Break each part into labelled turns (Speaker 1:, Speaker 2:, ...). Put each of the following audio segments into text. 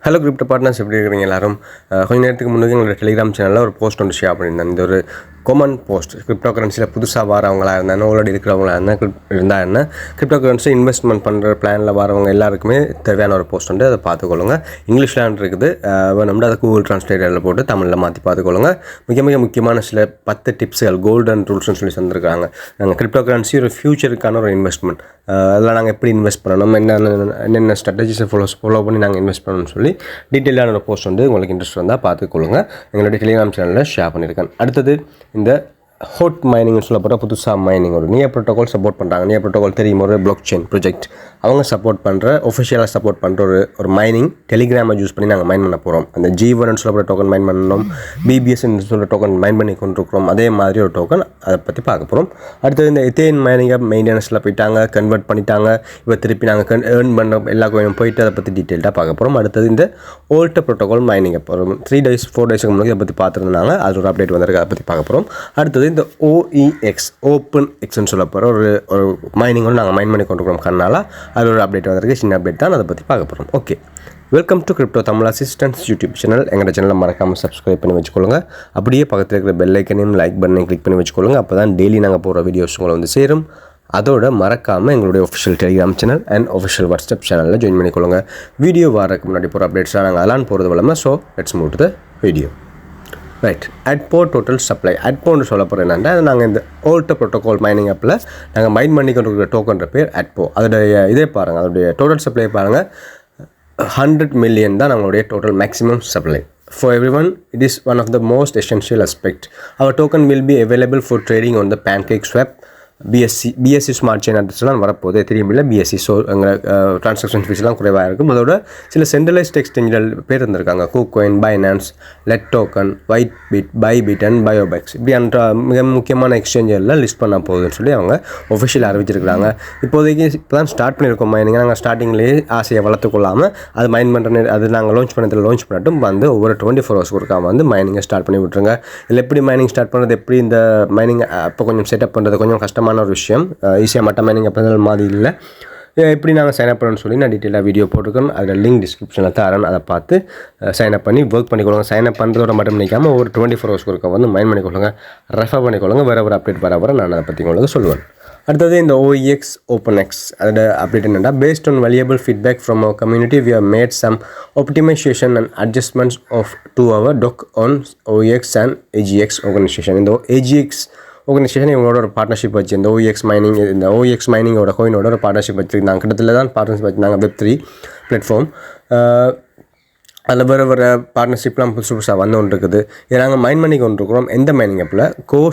Speaker 1: Hello crypto partners, எப்படி இருக்கிறீங்க எல்லாரும்? கொஞ்சம் நேரத்துக்கு முன்னாடி எங்களோட டெலிகிராம் சேனலில் ஒரு போஸ்ட் ஒன்று ஷேர் பண்ணியிருந்தேன். இந்த ஒரு காமன் போஸ்ட், கிரிப்டோ கரன்சியில் புதுசாக வரவங்களா இருந்தால் ஆல்ரெடி இருக்கிறவங்களா இருந்தால் என்ன கிரிப்டோ கரன்சி இன்வெஸ்ட்மெண்ட் பண்ணுற பிளானில் வரவங்க எல்லாருக்குமே தேவையான ஒரு போஸ்ட் உண்டு. அதை பார்த்துக்கொள்ளுங்க. இங்கிலீஷ்லான் இருக்குது, வேணும்னா அதை கூகுள் டிரான்ஸ்லேட்டரில் போட்டு தமிழில் மாற்றி பார்த்துக்கொள்ளுங்க. முக்கியமான சில 10 டிப்ஸுகள், கோல்டன் ரூல்ஸ்னு சொல்லி தந்திருக்காங்க. நாங்கள் கிரிப்டோ கரன்சி ஒரு ஃபியூச்சருக்கான ஒரு இன்வெஸ்ட்மெண்ட், அதில் நாங்கள் எப்படி இன்வெஸ்ட் பண்ணணும், என்னென்ன ஸ்ட்ராட்டஜிஸை ஃபாலோ பண்ணி நாங்கள் இன்வெஸ்ட் பண்ணணும்னு சொல்லி டீட்டெயிலான ஒரு போஸ்ட் வந்து உங்களுக்கு இன்ட்ரெஸ்ட் வந்தால் பார்த்துக்கொள்ளுங்க. எங்களுடைய டெலிகிராம் சேனலில் ஷேர் பண்ணியிருக்கேன். அடுத்தது இந்த ஹோட் மைனிங்னு சொல்லப்பட்ட புதுசாக மைனிங் ஒரு நியர் ப்ரோட்டோகால் சப்போர்ட் பண்ணுறாங்க. நியர் ப்ரோட்டோகால் தெரியும், ஒரு பிளாக் செயின் ப்ராஜெக்ட். அவங்க சப்போர்ட் பண்ணுற, ஒஃபிஷியலாக சப்போர்ட் பண்ணுற ஒரு மைனிங் டெலிகிராமை யூஸ் பண்ணி நாங்கள் மைன் பண்ண போகிறோம். அந்த G1 சொல்லப்பட்ட டோக்கன் மைன் பண்ணணும், BBS சொல்கிற டோக்கன் மைன் பண்ணி கொண்டிருக்கிறோம். அதே மாதிரி ஒரு டோக்கன், அதை பற்றி பார்க்க போகிறோம். அடுத்தது இந்த எத்தேன் மைனிங்கை மெயின்டெனன்ஸில் போயிட்டாங்க, கன்வெர்ட் பண்ணிட்டாங்க. இப்போ திருப்பி நாங்கள் ஏர்ன் பண்ண எல்லா கோயினும் போயிட்டு அதை பற்றி டீட்டெயிலாக பார்க்க போகிறோம். அடுத்தது இந்த ஓல்ட் ப்ரோட்டோகால் மைனிங், இப்போ ஒரு 3 days 4 days முன்னாடி அதை பற்றி பார்த்துருந்தாங்க. அது ஒரு அப்டேட் வந்திருக்கு, அதை பற்றி பார்க்க போகிறோம். அடுத்தது இந்த OEX ஓப்பன் எக்ஸ்ன்னு சொல்ல போகிற ஒரு மைனிங் ஒன்று நாங்கள் மைன் பண்ணி கொண்டிருக்கிறோம் கண்ணால். அது ஒரு அப்டேட் வந்திருக்கு, சின்ன அப்டேட் தான், அதை பற்றி பார்க்க போகிறோம். Okay, welcome to crypto Tamil assistance YouTube channel. எங்கள் சேனலில் மறக்காமல் சப்ஸ்கிரைப் பண்ணி வச்சுக்கொள்ளுங்க. அப்படியே பக்கத்தில் இருக்கிற பெல் ஐக்கனையும் லைக் பட்டனையும் கிளிக் பண்ணி வச்சுக்கொள்ளுங்க. அப்போ தான் டெய்லி நாங்கள் போகிற வீடியோஸ் உங்களை வந்து சேரும். அதோட மறக்காமல் எங்களுடைய official Telegram channel and official WhatsApp சேனலில் ஜாயின் பண்ணிக்கொள்ளுங்க. வீடியோ வரக்கு முன்னாடி போகிற அப்டேட்ஸ்லாம் நாங்கள் அதெல்லாம் போகிறது வளமாக. So let's move to the video. Right, அட்போ டோட்டல் சப்ளை. அட்போன்னு சொல்ல போகிற என்னென்னா, நாங்கள் இந்த ஓல்ட் ப்ரோட்டோகால் மைனிங் ஆப்பில் நாங்கள் மைன் பண்ணி கொண்டு இருக்கிற டோக்கன்ற பேர் அட்போ. அதோடைய இதே பாருங்கள், அதோடைய டோட்டல் சப்ளை பாருங்கள், 100 million தான் நம்மளுடைய total maximum supply. For everyone, it is one of the most essential aspect. Our token will be available for trading on the PancakeSwap, BSC smart chain அட்ரஸ்லாம் வரப்போகுது. தெரியுமில்ல, BSC. ஸோ எங்களை transaction ஃபீஸ்லாம் குறைவாக இருக்கும். அதோட சில சென்ட்ரலைஸ்ட் எக்ஸ்சேஞ்சில் பேர் இருந்திருக்காங்க. KuCoin, பைனான்ஸ், லெட் டோக்கன், பைபிட் அண்ட் பயோபேக்ஸ். இப்படி மிக முக்கியமான எக்ஸ்சேஞ்செல்லாம் லிஸ்ட் பண்ண போகுதுன்னு சொல்லி அவங்க ஒஃபிஷியலாக அறிவிச்சிருக்கிறாங்க. இப்போதைக்கு இப்போ தான் ஸ்டார்ட் பண்ணியிருக்கோம் மைனிங். நாங்கள் ஸ்டார்டிங்லேயே ஆசையை வளர்த்துக்கொள்ளாமல் அது மைன் பண்ணுற அது நாங்கள் லான்ச் பண்ணிட்டும் வந்து ஒவ்வொரு 24 hours ஒருக்காக வந்து மைனிங்கை ஸ்டார்ட் பண்ணி விட்டுருங்க. இல்லை எப்படி மைனிங் ஸ்டார்ட் பண்ணுறது, எப்படி இந்த மைனிங் அப்போ கொஞ்சம் செட்டப் பண்ணுறது கொஞ்சம் கஷ்டமாக ஒரு விஷயம். ஈஸியாக மட்ட மைனிங் அப்போ மாதிரி இல்லை. எப்படி நாங்கள் சைன்அப் பண்ணணும்னு சொல்லி நான் டீட்டெயிலாக வீடியோ போட்டிருக்கேன். அதில் லிங்க் டிஸ்கிரிப்ஷனில் தரேன். அதை பார்த்து சைன்அப் பண்ணி ஒர்க் பண்ணிக்கொள்ளுங்க. சைன்அப் பண்ணுறதோட மட்டும் நிற்காமல் ஒரு 24 hours ஒருக்க வந்து மைன் பண்ணிக்கொள்ளுங்க, ரெஃபர் பண்ணிக்கொள்ளுங்க. வேறு ஒரு அப்டேட் வர நான் அதை பற்றி உங்களுக்கு சொல்லுவேன். அடுத்தது இந்த OEX OpenX, அதோட அப்டேட் என்னென்னா, based on valuable feedback from our community we have made some optimization and adjustments to our doc on OEX and AGX organization. இந்த AGX ஆர்கனைசேஷன் இவங்களோட ஒரு பார்ட்னர்ஷிப் வச்சு இந்த OEX மைனிங்கோட கோயினோட ஒரு பார்ட்னர்ஷிப் வச்சுருந்தாங்க. கிட்டத்தட்ட தான் பார்ட்னர்ஷிப் வச்சுருந்தாங்க. Web3 platform. அதில் வேறு பார்ட்னர்ஷிப்லாம் புதுசாக வந்து ஒன்று இருக்குது. இதை நாங்கள் மைன் பண்ணி கொண்டு இருக்கிறோம். எந்த மைனிங் ஆப்பில்?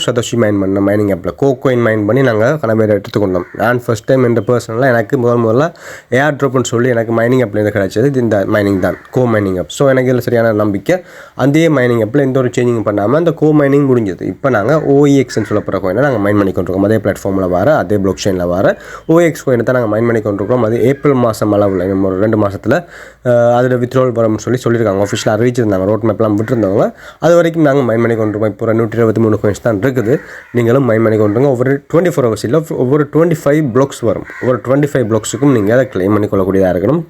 Speaker 1: சதோஷி மைன் பண்ண மைனிங் ஆப்பில் KuCoin மைன் பண்ணி நாங்கள் கனவேர் எடுத்துக்கொண்டோம். நான் ஃபஸ்ட் டைம் என்ற பர்சனலாக எனக்கு முதல்ல ஏர் ட்ராப்னு சொல்லி எனக்கு மைனிங் ஆப்லேருந்து கிடைச்சது இந்த மைனிங் தான், மைனிங் ஆப். ஸோ எனக்கு இதில் சரியான நம்பிக்கை. அதே மைனிங் ஆப்பில் எந்த ஒரு சேஞ்சிங் பண்ணாமல் அந்த மைனிங் முடிஞ்சது. இப்போ நாங்கள் OEXன்னு சொல்லப்படுற கோயினை நாங்கள் மைன் பண்ணி கொண்டிருக்கோம். அதே பிளாட்ஃபார்மில் வர, அதே பிளாக் செயினில் வர OEX கோயினை தான் நாங்கள் மைன் பண்ணி கொண்டிருக்கோம். அது ஏப்ரல் மாதம் அளவில் இன்னும் ஒரு 2 மாதத்தில் அதில் வித்ட்ராவல் வரும்னு சொல்லியிருக்காங்க. ஆஃபிஷியலாக அறிவிச்சிருந்தாங்க. ரோட் மேப்லாம் விட்டுருந்தவங்க. அது வரைக்கும் நாங்கள் மைன் பண்ணி கொண்டிருக்கோம். இப்போ 123 coins தான் இருக்குது. நீங்களும் மைன் பண்ணி கொண்டுருங்க. ஒவ்வொரு 24 hours இல்லை, ஒவ்வொரு 25 blocks வரும். ஒவ்வொரு 25 blocksக்கும் நீங்கள் அதை கிளைம் பண்ணிக்கொள்ளக்கூடியதாக இருக்கணும்.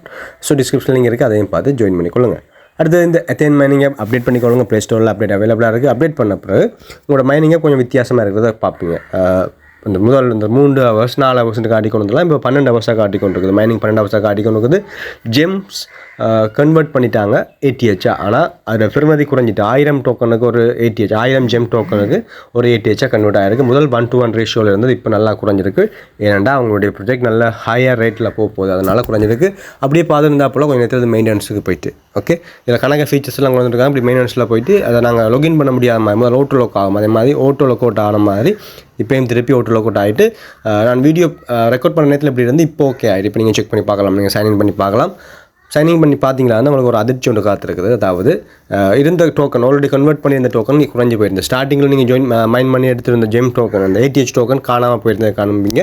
Speaker 1: ஸோ டிஸ்கிரிப்ஷனில் நீங்கள் இருக்குது, அதையும் பார்த்து ஜாயின் பண்ணிக்கொள்ளுங்க. அடுத்தது இந்த Athene மைனிங்கை அப்டேட் பண்ணிக்கொள்ளுங்க. ப்ளே ஸ்டோரில் அப்டேட் அவைலபிளாக இருக்குது. அப்டேட் பண்ண பிறகு உங்களோட மைனிங்கை கொஞ்சம் வித்தியாசமாக இருக்கிறத பார்ப்பீங்க. இந்த 3 hours 4 hours காட்டி கொண்டு வந்துடலாம். இப்போ 12 hours காட்டி கொண்டு இருக்குது. மைனிங் 12 hours காட்டி கொண்டு இருக்குது. ஜெம்ஸ் கன்வெர்ட் பண்ணிட்டாங்க ATH. ஆனால் அதில் பெருமதி குறைஞ்சிட்டு 1000 டோக்கனுக்கு ஒரு ATH, 1000 ஜெம் டோக்கனுக்கு ஒரு ATH கன்வெர்ட் ஆகிருக்கு. முதல் 1-to-1 ரேஷியோவில் இருந்தது, இப்போ நல்லா குறைஞ்சிருக்கு. ஏன்னா அவங்களுடைய ப்ராஜெக்ட் நல்ல ஹையர் ரேட்டில் போகுது, அதனால் குறைஞ்சிருக்கு. அப்படியே பார்த்துருந்தா போல் கொஞ்சம் நேரத்தில் மெயின்டெனன்ஸுக்கு போயிட்டு, ஓகே, இதில் கணக்கு ஃபீச்சர்ஸ்லாம் கொண்டு வந்துருக்காங்க. இப்படி மெயின்டெனன்ஸில் போயிட்டு அதை நாங்கள் லாகின் பண்ண முடியாத மாதிரி முதல்ல ஓட்டோ லாக் ஆகும். அதே மாதிரி ஓட்டோ லாக் அவுட் ஆன மாதிரி இப்போயும் திருப்பி ஓட்டோ லாக் அவுட் ஆகிட்டு நான் வீடியோ ரெக்கார்ட் பண்ண நேரத்தில் இப்படி இருந்து இப்போ ஓகே ஆகிட்டு. இப்போ நீங்கள் செக் பண்ணி பார்க்கலாம், நீங்கள் சைன்இன் பண்ணி பார்க்கலாம். சைனிங் பண்ணி பார்த்தீங்களா, உங்களுக்கு ஒரு அதிர்ச்சி ஒன்று காத்திருக்குது. அதாவது இருந்த டோக்கன் ஆல்ரெடி கன்வெர்ட் பண்ணியிருந்த டோக்கன் குறைஞ்சி போயிருந்தது. ஸ்டார்டிங்கில் நீங்கள் மைன் பண்ணி எடுத்துருந்த ஜெம் டோக்கன், அந்த ATH டோக்கன் காணாமல் போயிருந்தது காணும்பீங்க.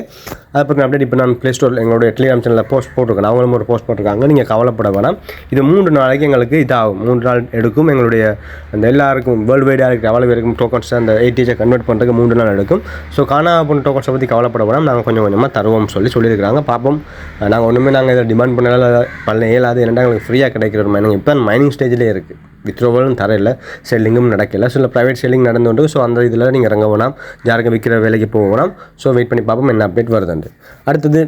Speaker 1: அதை பற்றி அப்டேட் இப்போ நான் ப்ளே ஸ்டோர் எங்களுடைய டெலிகிராம் சேனலில் போஸ்ட் போட்டிருக்கேன். அவங்களும் ஒரு போஸ்ட் போட்டிருக்காங்க. நீங்கள் கவலைப்பட வேணாம். இது 3 நாளைக்கு எங்களுக்கு இதாகும். 3 நாள் எடுக்கும். எங்களுடைய அந்த எல்லாருக்கும் வேர்ல்டு வைடாக இருக்கிற அவ்வளோ பேருக்கும் டோக்கன்ஸ் அந்த ATH கன்வெர்ட் பண்ணுறதுக்கு 3 நாள் எடுக்கும். ஸோ காணாமல் போன டோக்கன்ஸை பற்றி கவலைப்பட வேணாம். நாங்கள் கொஞ்சம் கொஞ்சமாக தருவோம் சொல்லியிருக்கிறாங்க. பார்ப்போம். நாங்கள் ஒன்றுமே இதை டிமாண்ட் பண்ணல அது என்னடா உங்களுக்கு ஃப்ரீயாக கிடைக்கிற ஒரு மைனிங் இப்போ மைனிங் ஸ்டேஜ்லேயே இருக்குது. வித்ரோவலும் தரையில் செல்லிங்கும் நடக்கல. சில ப்ரைவேட் செல்லிங் நடந்துண்டு. ஸோ அந்த இதில் நீங்கள் இறங்க வேணாம், யாருக்கு விற்கிற வேலைக்கு போக வேணாம். ஸோ வெயிட் பண்ணி பார்ப்போம் என்ன அப்டேட் வருதுண்டு. அடுத்தது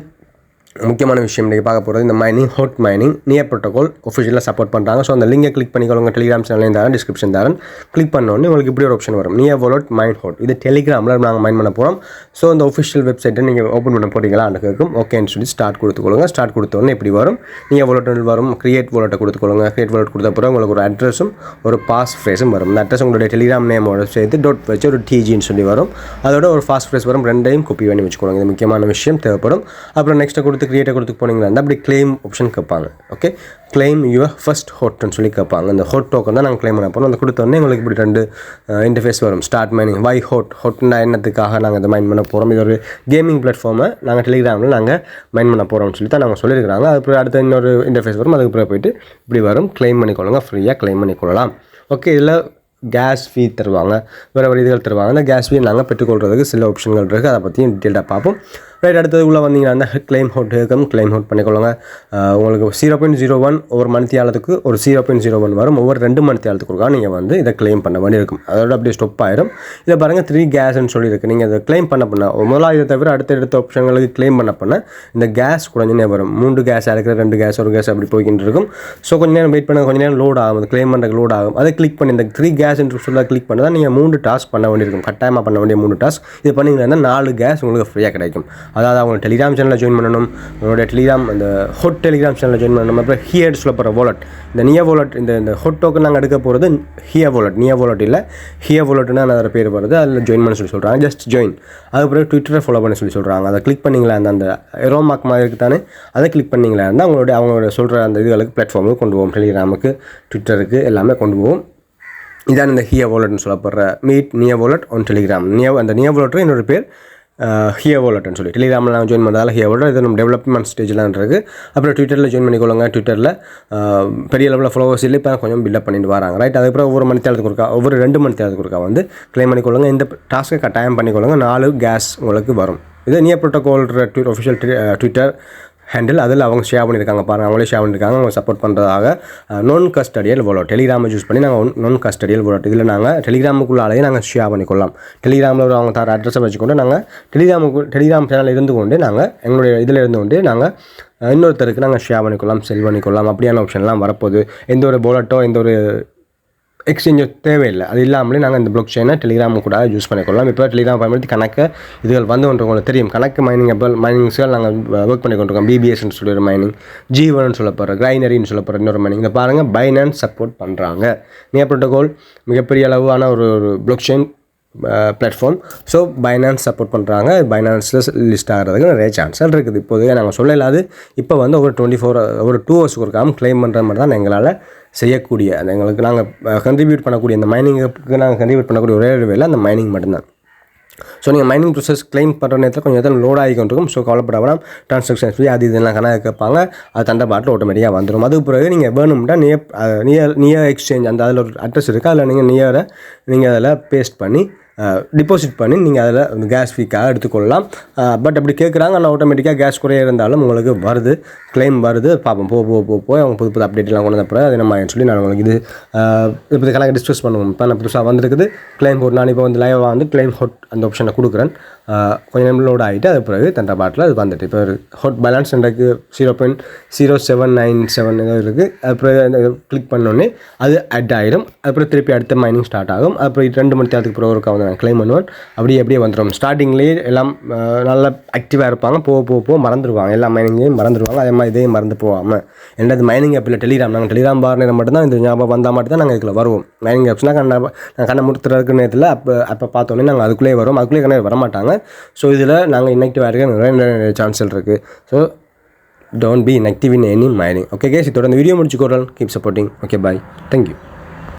Speaker 1: முக்கியமான விஷயம் இன்றைக்கி பார்க்க போகிறது இந்த mining hot mining near protocol ஒஃபிஷியலாக சப்போர்ட் பண்ணுறாங்க. ஸோ அந்த லிங்கை கிளிக் பண்ணிக்கொள்ளுங்க. டெலிகிராம் சேனலையும் தரேன், டிஸ்கிரிப்ஷன் தரேன். கிளிக் பண்ணோடனே உங்களுக்கு இப்படி ஒரு ஆப்ஷன் வரும், நியர் வாலெட் மைன் ஹோட். இது டெலிகிராமில் நாங்கள் மைன் பண்ண போகிறோம். ஸோ இந்த ஒஃபிஷியல் வெப்சைட்டை நீங்கள் ஓப்பன் பண்ண போகிறீங்களா அந்த கேட்கும். ஓகேன்னு சொல்லி ஸ்டார்ட் கொடுத்துக்கொள்ளுங்க. ஸ்டார்ட் கொடுத்தோடனே இப்படி வரும், நியர் வாலெட் வரும். கிரியேட் வாலெட்டை கொடுத்துக்கொள்ளுங்க. கிரியேட் வாலெட் கொடுத்த பிறகு உங்களுக்கு ஒரு அட்ரஸும் ஒரு பாஸ் ஃப்ரேஸும் வரும். இந்த அட்ரஸ் உங்களுடைய டெலிகிராம் நேமோட சேர்த்து டாட் வச்சு ஒரு டிஜின்னு சொல்லி வரும். அதோட ஒரு பாஸ் ஃப்ரேஸ் வரும். ரெண்டையும் காப்பி பண்ணி வச்சுக்கொள்ளுங்க. இது முக்கியமான விஷயம் தேவைப்படும். அப்புறம் நெக்ஸ்ட்டை கொடுத்து கிரியேட்டை கொடுத்து போனீங்க அப்படி கிளைம் ஆப்ஷன் கேட்பாங்க. ஓகே, கிளைம் யுவர் ஃபர்ஸ்ட் ஹோட்னு சொல்லி கேட்பாங்க. அந்த ஹோட் டோக்கன் தான் நாங்கள் கிளைம் பண்ண போகிறோம். அந்த கொடுத்தோடனே உங்களுக்கு இப்படி 2 இன்டர்ஃபேஸ் வரும். ஸ்டார்ட் மைனிங், வை ஹோட்னா என்னத்துக்காக நாங்கள் இதை மைன் பண்ண போகிறோம், இது ஒரு கேமிங் பிளாட்ஃபார்மை நாங்கள் டெலிகிராமில் நாங்கள் மைன் பண்ண போகிறோம்னு சொல்லி தான் நாங்கள் சொல்லியிருக்கிறாங்க. அதுக்கு அடுத்த இன்னொரு இன்டர்ஃபேஸ் வரும். அதுக்கு அப்புறம் போயிட்டு இப்படி வரும், கிளைம் பண்ணிக்கொள்ளுங்க. ஃப்ரீயாக கிளைம் பண்ணிக்கொள்ளலாம். ஓகே, இதில் கேஸ் ஃபீ தருவாங்க, வேறு இதுகள் தருவாங்க. அந்த கேஸ் ஃபீ நாங்கள் பெற்றுக்கொள்கிறதுக்கு சில ஆப்ஷன்கள் இருக்குது. அதை பற்றியும் டீட்டெயிலாக பார்ப்போம். ரைட், அடுத்ததுக்குள்ளே வந்தீங்கன்னா அந்த கிளைம் ஹோட் இருக்கும். கிளைம் ஹோட் பண்ணிக்கொள்ளுங்க. உங்களுக்கு 0.01 ஒவ்வொரு மணித்தியாலத்துக்கு ஒரு 0.01 வரும். ஒவ்வொரு 2 மணித்தியாலத்துக்கு நீங்கள் வந்து இதை கிளைம் பண்ண வேண்டியிருக்கும். அதோட அப்படியே ஸ்டொப் ஆயிரும். இதை பாருங்கள் 3 கேஸ்ன்னு சொல்லியிருக்கு. நீங்கள் இதை கிளைம் பண்ண முதலாக இதை தவிர அடுத்த ஆப்ஷன்களுக்கு கிளைம் பண்ண இந்த கேஸ் குறைஞ்சினே வரும். 3 கேஸ் இருக்கிற 2 கேஸ் ஒரு கேஸ் அப்படி போய்கிட்டு இருக்கும். ஸோ கொஞ்சம் நேரம் வெயிட் பண்ண, கொஞ்சம் நேரம் லோட் ஆகும். அது கிளைம் பண்ணுறதுக்கு லோட் ஆகும். அதை கிளிக் பண்ணி இந்த 3 கேஸ் என்று சொல்ல கிளிக் பண்ணி தான் நீங்கள் 3 டாஸ்க் பண்ண வேண்டியிருக்கும். கட்டாயமாக பண்ண வேண்டிய 3 டாஸ்க். இது பண்ணிங்கன்னா 4 கேஸ் உங்களுக்கு ஃப்ரீயாக கிடைக்கும். அதாவது அவங்க டெலிகிராம் சேனலில் ஜாயின் பண்ணணும், உங்களுடைய டெலிகிராம் அந்த ஹோட் டெலிகிராம் சேனலில் ஜாயின் பண்ணணும். அப்புறம் ஹியர் சொல்ல போகிற வாலெட், இந்த நியர் வாலெட், இந்த ஹோட் டோக்கன் நாங்கள் எடுக்க போகிறது ஹியர் வாலெட். நியர் வாலெட் இல்லை, ஹியர் வாலெட்னா அதோட பேர் வருது. அதில் ஜாயின் பண்ண சொல்லி சொல்கிறாங்க. Just join. அதுக்கப்புறம் ட்விட்டரை ஃபாலோ பண்ண சொல்லி சொல்கிறாங்க. அதை கிளிக் பண்ணிங்களா அந்த எரோ மார்க் மாதிரி இருக்குது தானே, அதை கிளிக் பண்ணிங்களா இருந்தால் அவங்களோட சொல்கிற அந்த இதுகளுக்கு பிளாட்ஃபார்முக்கு கொண்டு போவோம். டெலிகிராமுக்கு, ட்விட்டருக்கு எல்லாமே கொண்டு போவோம். இதான் இந்த ஹியர் வாலெட்னு சொல்லப்படுற meet near wallet on Telegram. அந்த நியர் வாலெட் என்னோட பேர் ஹியர் வாலெட்னு சொல்லி டெலிகிராமில் நான் ஜாயின் பண்ணதால் ஹியர் வாலெட். இது நம்ம டெவலப்மெண்ட் ஸ்டேஜில் இருக்குது. அப்புறம் ட்விட்டரில் ஜாயின் பண்ணிக்கொள்ளுங்க. ட்விட்டரில் பெரிய லெவலில் ஃபாலோவர்ஸ் இல்லை, இப்போ கொஞ்சம் பில்டப் பண்ணிட்டு வராங்க. ரைட், அதுக்கப்புறம் ஒவ்வொரு மணித்தேரத்துக்கு இருக்கா, ஒவ்வொரு 2 மணித்தேரத்துக்கு இருக்கா வந்து கிளைம் பண்ணிக்கொள்ளுங்க. இந்த டாஸ்க்கை கட்டாயம் பண்ணிக்கொள்ளுங்க. 4 கேஸ் உங்களுக்கு வரும். இது near protocol official Twitter handle. அதில் அவங்க ஷேர் பண்ணியிருக்காங்க பாருங்கள். அவங்களே ஷேர் பண்ணியிருக்காங்க. அவங்க சப்போர்ட் பண்ணுறதாக நான் கஸ்டடியல் வாலெட் டெலிகிராமை யூஸ் பண்ணி நாங்கள் நான் கஸ்டடியல் வாலெட் இதில் நாங்கள் டெலிகிராமுக்குள்ளாலேயே நாங்கள் ஷேர் பண்ணிக்கொள்ளலாம். டெலிகிராமில் ஒரு அவங்க தர அட்ரஸை வச்சுக்கொண்டு நாங்கள் டெலிகிராம் சேனல் இருந்து கொண்டு நாங்கள் எங்களுடைய இதில் இருந்து கொண்டு நாங்கள் இன்னொருத்தருக்கு நாங்கள் ஷேர் பண்ணிக்கொள்ளலாம், செல் பண்ணிக்கொள்ளலாம். அப்படியான ஆப்ஷன்லாம் வரப்போகுது. எந்த ஒரு வாலெட்டோ எந்த ஒரு எக்ஸ்சேஞ்சோ தேவையில்லை. அது இல்லாமலே நாங்கள் இந்த பிளாக் செயினை டெலிகிராம் கூட யூஸ் பண்ணிக்கொள்ளலாம். இப்போ டெலிகிராம் பயன்படுத்தி கணக்கு இதுகள் வந்து ஒன்று உங்களுக்கு தெரியும். கணக்கு மைனிங்ஸ்கள் நாங்கள் ஒர்க் பண்ணி கொண்டிருக்கோம். பிபிஎஸ்ன்னு சொல்லி ஒரு மைனிங், ஜீவன்னு சொல்லப்படுற, கிரைனரின்னு சொல்லப்படுற இன்னொரு மைனிங். இதை பாருங்கள், பைனான்ஸ் சப்போர்ட் பண்ணுறாங்க. நியர் ப்ரோட்டோகால் மிகப்பெரிய அளவான ஒரு block chain platform. So finance support பண்ணுறாங்க. பைனான்ஸில் லிஸ்ட் ஆகிறதுக்கு நிறைய சான்ஸ்கள் இருக்குது. இப்போதைக்கு நாங்கள் சொல்லலாது. இப்போ வந்து ஒரு 2 ஹவர்ஸுக்கு இருக்காமல் கிளைம் பண்ணுற மாதிரி தான் எங்களால் செய்யக்கூடிய, அந்த எங்களுக்கு நாங்கள் கண்ட்ரிபியூட் பண்ணக்கூடிய இந்த மைனிங்குக்கு நாங்கள் கண்ட்ரிபியூட் பண்ணக்கூடிய ஒரே ஒரு வேலை அந்த மைனிங் மட்டும்தான். ஸோ நீங்கள் மைனிங் ப்ரோசஸ் கிளைம் பண்ணுற நேரத்தில் கொஞ்சம் நேரத்தில் லோட் ஆகி கொண்டிருக்கும். ஸோ கவலைப்பட வேணாம். ட்ரான்சாக்ஷன் ஃபீ அது இதெல்லாம் கணக்கு கேட்பாங்க. அது தண்டை பாட்டில் ஆட்டோமேட்டிக்காக வந்துடும். அதுக்கு பிறகு நீங்கள் வேணும்னா நியர் எக்ஸ்சேஞ்ச் அந்த அதில் ஒரு அட்ரஸ் இருக்குது. அதில் நீங்கள் அதில் பேஸ்ட் பண்ணி டிபாசிட் பண்ணி நீங்கள் அதில் கேஸ் ஃபீக்காக எடுத்துக்கொள்ளலாம். பட் அப்படி கேட்குறாங்க. ஆனால் ஆட்டோமேட்டிக்காக கேஸ் குறைய இருந்தாலும் உங்களுக்கு வருது, கிளைம் வருது. பார்ப்போம் போய் அவங்க புது அப்டேட்லாம் கொண்டு வந்தப்போ அது நம்ம சொல்லி நான் உங்களுக்கு இது இப்போ கணக்கு டிஸ்கஸ் பண்ணுவோம். இப்போ நான் புதுசாக வந்துருக்குது கிளைம் ஹோட். நான் இப்போ வந்து லைவாக வந்து கிளைம் ஹோட் அந்த ஆப்ஷனை கொடுக்குறேன். கொஞ்சம் நேரம் லோட் ஆகிட்டு அது பிறகு தண்டை பாட்டில் அது வந்துட்டு இப்போ ஹோட் பேலன்ஸ் எனக்கு 0.0797 ஏதோ இருக்குது. அப்புறம் கிளிக் பண்ணோடனே அது அட் ஆகிடும். அப்புறம் திருப்பி அடுத்த மைனிங் ஸ்டார்ட் ஆகும். அப்புறம் 2 மணி நேரத்துக்கு பிறகு ஒருக்கா வந்து நான் கிளைம் பண்ணுவேன். அப்படியே வந்துடும். ஸ்டார்டிங்லேயே எல்லாம் நல்லா ஆக்டிவாக இருப்பாங்க. போக மறந்துடுவாங்க. எல்லா மைனிங்கையும் மறந்துடுவாங்க. அதே மாதிரி இதையும் மறந்து போகாமல். என்னது மைனிங் ஆப்பில் டெலிகிராம் நாங்கள் டெலிகிராம் பார் நேரம் மட்டும்தான் இந்த ஞாபகம் வந்தால் மட்டும் தான் நாங்கள் இதில் வருவோம். மைனிங் ஆப்ஸ்னால் கண்ணை முறுத்துறதுக்கு நேரத்தில் அப்போ பார்த்தோன்னே நாங்கள் அதுக்குள்ளேயே வரும். அதுக்குள்ளேயே கண்ணே வரமாட்டாங்க. ஸோ இதில் நாங்கள் இன்ஆக்டிவாக இருக்க நிறைய சான்ஸ்கள் இருக்குது. So don't be inactive in any mining. Okay guys, இதோட இந்த வீடியோ முடிச்சுக்கோறேன். Keep supporting. Okay bye. Thank you.